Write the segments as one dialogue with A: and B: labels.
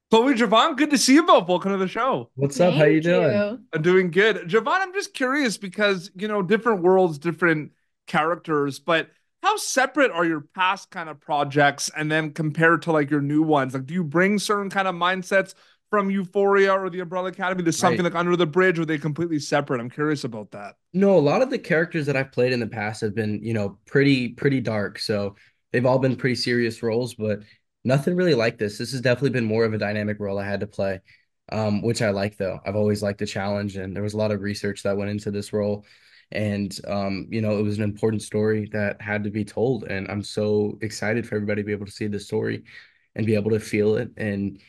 A: Chloe, Javon, good to see you both. Welcome to the show.
B: What's up? How you
C: Thank
B: doing?
C: you.
A: I'm doing good. Javon, I'm just curious because, different worlds, different characters, but how separate are your past kind of projects and then compared to like your new ones? Like, do you bring certain kind of mindsets from Euphoria or the Umbrella Academy to something
B: Right.
A: like Under the Bridge, or are they completely separate? I'm curious about that.
B: No, a lot of the characters that I've played in the past have been, pretty dark. So they've all been pretty serious roles, but nothing really like this. This has definitely been more of a dynamic role I had to play, which I like though. I've always liked the challenge, and there was a lot of research that went into this role. And it was an important story that had to be told. And I'm so excited for everybody to be able to see the story and be able to feel it and,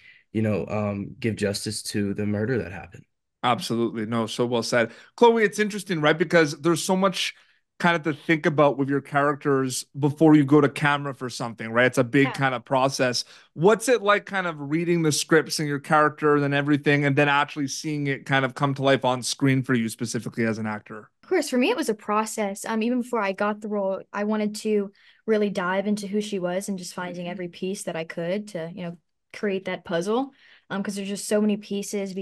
B: give justice to the murder that happened.
A: Absolutely. No, so well said. Chloe, it's interesting, right? Because there's so much kind of to think about with your characters before you go to camera for something, right? It's a big
C: Yeah.
A: kind of process. What's it like kind of reading the scripts and your character and everything, and then actually seeing it kind of come to life on screen for you specifically as an actor?
C: Of course, for me, it was a process. Even before I got the role, I wanted to really dive into who she was and just finding every piece that I could to, create that puzzle. Because there's just so many pieces.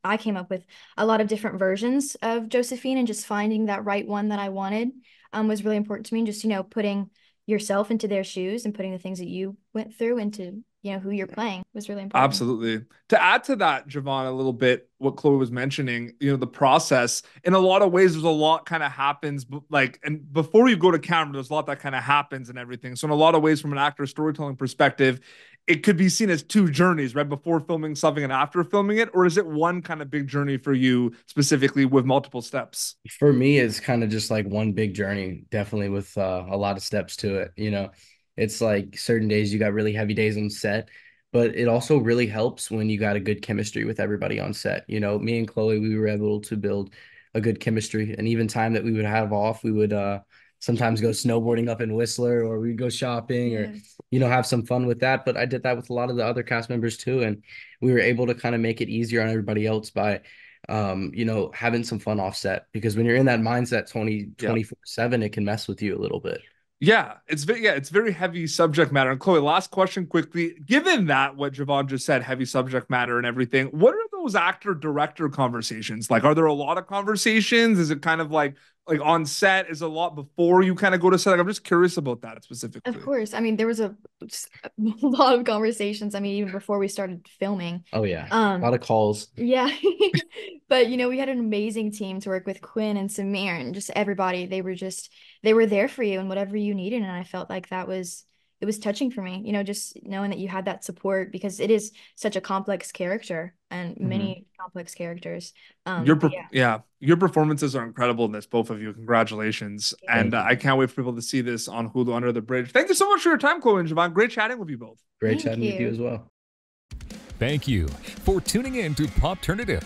C: I came up with a lot of different versions of Josephine, and just finding that right one that I wanted, was really important to me. And just, putting yourself into their shoes and putting the things that you went through into, who you're playing was really important.
A: Absolutely. To add to that, Javon, a little bit, what Chloe was mentioning, the process, in a lot of ways, there's a lot kind of happens, like, and before you go to camera, there's a lot that kind of happens and everything. So, in a lot of ways, from an actor storytelling perspective, it could be seen as two journeys, right? Before filming something and after filming it, or is it one kind of big journey for you specifically with multiple steps?
B: For me, it's kind of just like one big journey, definitely with a lot of steps to it. It's like certain days you got really heavy days on set, but it also really helps when you got a good chemistry with everybody on set. Me and Chloe, we were able to build a good chemistry, and even time that we would have off, we would sometimes go snowboarding up in Whistler, or we'd go shopping, or
C: Yeah.
B: have some fun with that. But I did that with a lot of the other cast members too, and we were able to kind of make it easier on everybody else by having some fun offset, because when you're in that mindset
A: Yeah.
B: 24/7, it can mess with you a little bit.
A: It's very heavy subject matter. And Chloe, last question quickly. Given that what Javon just said, heavy subject matter and everything, what are those actor director conversations like? Are there a lot of conversations? Is it kind of like on set? Is it a lot before you kind of go to set? Like, I'm just curious about that
C: Of
A: specifically.
C: course. There was just a lot of conversations. Even before we started filming.
B: Oh yeah, a lot
C: Um,
B: of calls.
C: yeah. But we had an amazing team to work with, Quinn and Samir and just everybody. They were there for you and whatever you needed. And I felt like it was touching for me, just knowing that you had that support, because it is such a complex character and
B: Mhm.
C: many complex characters. But yeah,
A: Your performances are incredible in this, both of you. Congratulations, and
B: Thank you.
A: I can't wait for people to see this on Hulu Under the Bridge. Thank you so much for your time, Chloe and Javon. Great chatting with you both.
B: Great
C: thank
B: chatting with you
C: you.
B: as well.
D: Thank you for tuning in to Popternative.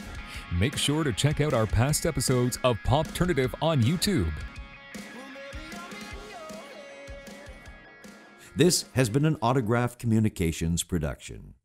D: Make sure to check out our past episodes of Popternative on YouTube.
E: This has been an Autograph Communications production.